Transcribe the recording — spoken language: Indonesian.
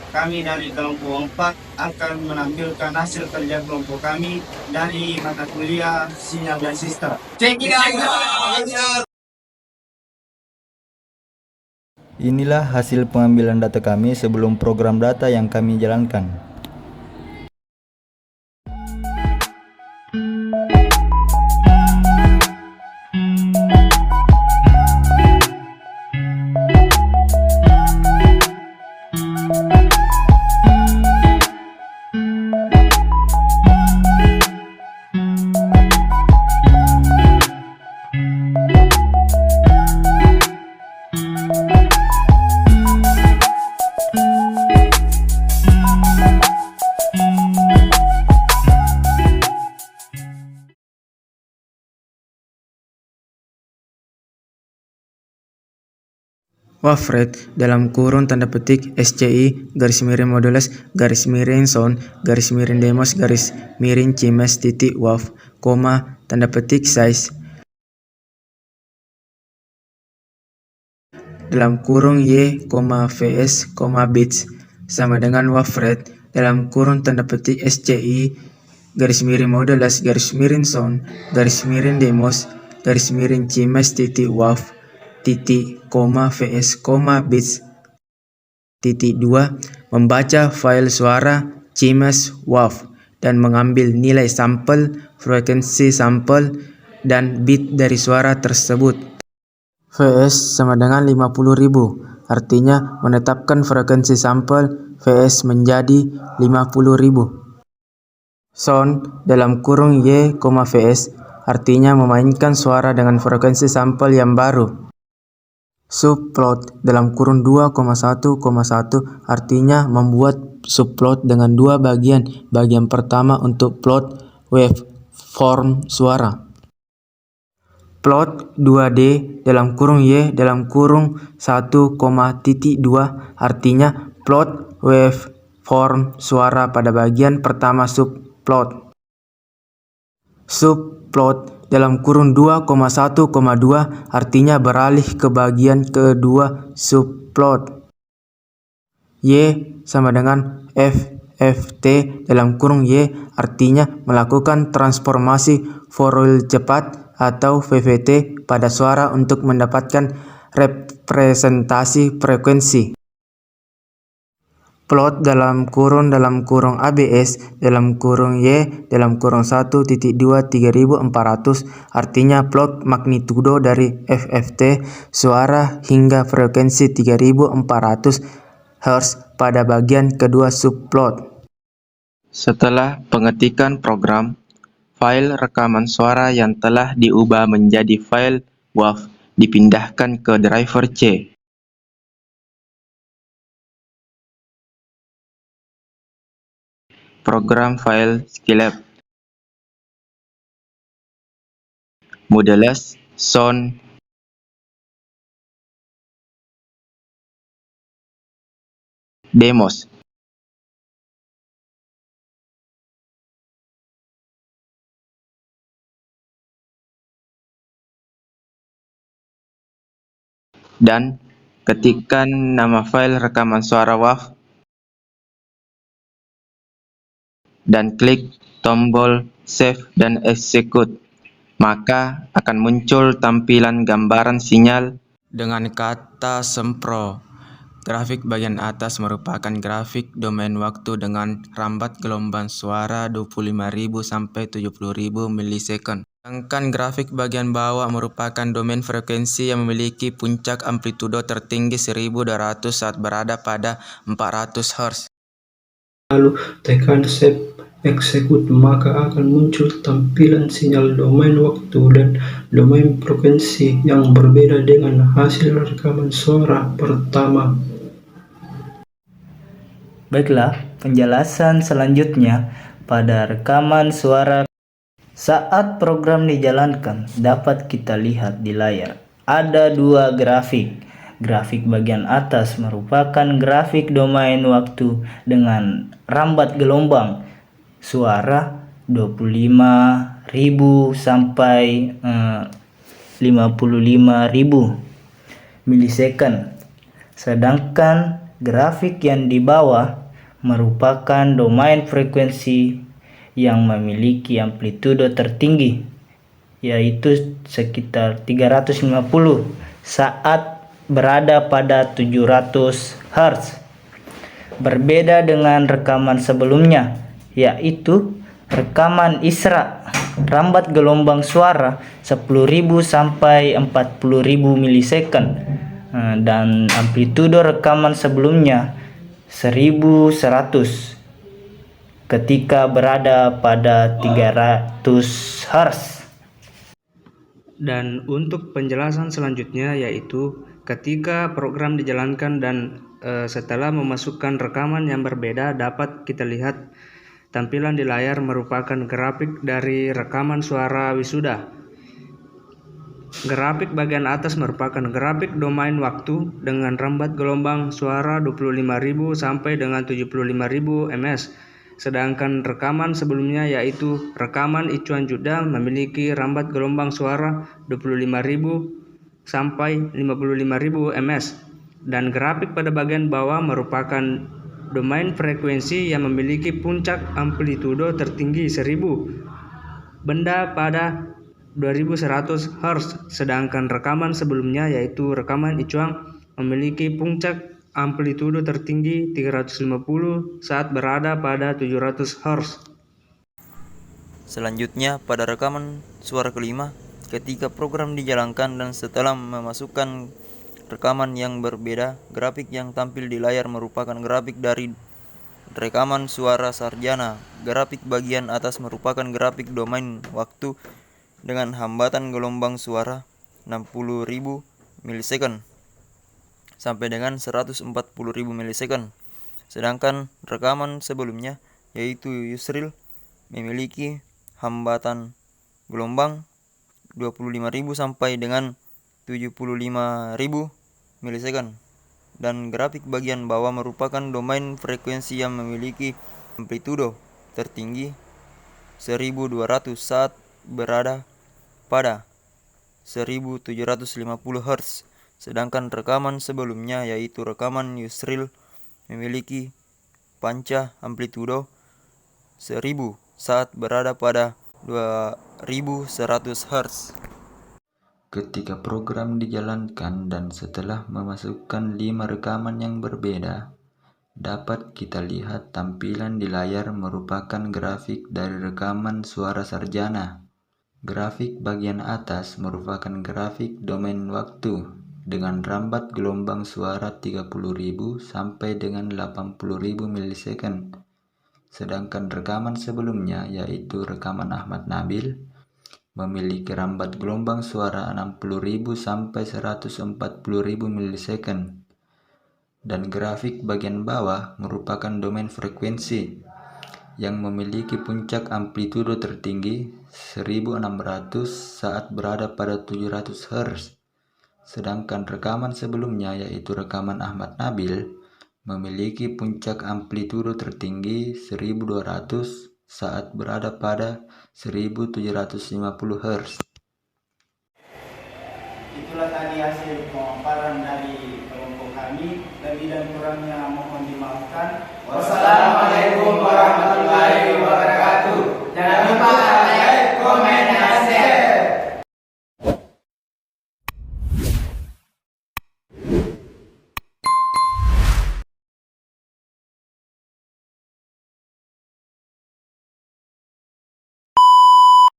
kami dari kelompok 4 akan menampilkan hasil kerja kelompok kami dari mata kuliah sinyal dan sistem. Check it out! Inilah hasil pengambilan data kami sebelum program data yang kami jalankan. Wafret dalam kurung tanda petik SCI garis miring modules garis miring sound garis miring demos garis miring cimes titik waf koma tanda petik size dalam kurung y, vs, bits sama dengan wafret dalam kurung tanda petik SCI garis miring modules garis miring sound garis miring demos garis miring cimes titik waf titik vs bits titik 2 membaca file suara cimes waf dan mengambil nilai sampel, frekuensi sampel dan bit dari suara tersebut. Vs sama dengan 50.000, artinya menetapkan frekuensi sampel Vs menjadi 50.000. Sound dalam kurung y, vs artinya memainkan suara dengan frekuensi sampel yang baru. Subplot dalam kurung 2,1,1 artinya membuat subplot dengan dua bagian. Bagian pertama untuk plot waveform suara. Plot 2D dalam kurung y dalam kurung 1,2 artinya plot waveform suara pada bagian pertama subplot. Subplot dalam kurung 2,1,2 artinya beralih ke bagian kedua subplot. Y sama dengan FFT dalam kurung Y artinya melakukan transformasi Fourier cepat atau VVT pada suara untuk mendapatkan representasi frekuensi. Plot dalam kurung ABS dalam kurung Y dalam kurung 1.2 3400 artinya plot magnitudo dari FFT suara hingga frekuensi 3400 Hz pada bagian kedua subplot. Setelah pengetikan program, file rekaman suara yang telah diubah menjadi file WAV dipindahkan ke driver C. Program file Skylab, modules, sound, demos. Dan ketikkan nama file rekaman suara WAV dan klik tombol save dan execute, maka akan muncul tampilan gambaran sinyal dengan kata sempro. Grafik bagian atas merupakan grafik domain waktu dengan rambat gelombang suara 25.000 sampai 70.000 milisekund. Sedangkan grafik bagian bawah merupakan domain frekuensi yang memiliki puncak amplitudo tertinggi 1200 saat berada pada 400 Hz. Lalu tekan save execute, maka akan muncul tampilan sinyal domain waktu dan domain frekuensi yang berbeda dengan hasil rekaman suara pertama. Baiklah, penjelasan selanjutnya pada rekaman suara. Saat program dijalankan, dapat kita lihat di layar ada dua grafik. Grafik bagian atas merupakan grafik domain waktu dengan rambat gelombang suara 25.000 sampai 55.000 milisekund. Sedangkan grafik yang di bawah merupakan domain frekuensi yang memiliki amplitudo tertinggi, yaitu sekitar 350 saat berada pada 700 Hz. Berbeda dengan rekaman sebelumnya, yaitu rekaman Isra, rambat gelombang suara 10.000 sampai 40.000 milisecond, dan amplitudo rekaman sebelumnya 1100 ketika berada pada 300 Hz. Dan untuk penjelasan selanjutnya, yaitu ketika program dijalankan dan setelah memasukkan rekaman yang berbeda, dapat kita lihat tampilan di layar merupakan grafik dari rekaman suara wisuda. Grafik bagian atas merupakan grafik domain waktu dengan rambat gelombang suara 25.000 sampai dengan 75.000 ms. Sedangkan rekaman sebelumnya, yaitu rekaman Icuan Juda, memiliki rambat gelombang suara 25.000 sampai 55.000 ms. Dan grafik pada bagian bawah merupakan domain frekuensi yang memiliki puncak amplitudo tertinggi 1000 benda pada 2100 Hz. Sedangkan rekaman sebelumnya, yaitu rekaman Icuang, memiliki puncak amplitudo tertinggi 350 saat berada pada 700 Hz. Selanjutnya, pada rekaman suara kelima, ketika program dijalankan dan setelah memasukkan rekaman yang berbeda, grafik yang tampil di layar merupakan grafik dari rekaman suara sarjana. Grafik bagian atas merupakan grafik domain waktu dengan hambatan gelombang suara 60.000 milisecond sampai dengan 140.000 milisecond. Sedangkan rekaman sebelumnya, yaitu Yusril, memiliki hambatan gelombang 25.000 sampai dengan 75.000 milisecond. Dan grafik bagian bawah merupakan domain frekuensi yang memiliki amplitudo tertinggi 1200 saat berada pada 1750 Hz. Sedangkan rekaman sebelumnya, yaitu rekaman Yusril, memiliki panca amplitudo 1000 saat berada pada 2100 Hz. Ketika program dijalankan dan setelah memasukkan 5 rekaman yang berbeda, dapat kita lihat tampilan di layar merupakan grafik dari rekaman suara sarjana. Grafik bagian atas merupakan grafik domain waktu dengan rambat gelombang suara 30.000 sampai dengan 80.000 milisecond. Sedangkan rekaman sebelumnya, yaitu rekaman Ahmad Nabil, memiliki rambat gelombang suara 60.000 sampai 140.000 milisecond. Dan grafik bagian bawah merupakan domain frekuensi yang memiliki puncak amplitudo tertinggi 1600 saat berada pada 700 Hz. Sedangkan rekaman sebelumnya, yaitu rekaman Ahmad Nabil, memiliki puncak amplitudo tertinggi 1200 saat berada pada 1750 Hz. Itulah tadi hasil pemaparan dari kelompok kami. Lebih dan kurangnya mohon dimaafkan. Wassalamualaikum warahmatullahi wabarakatuh.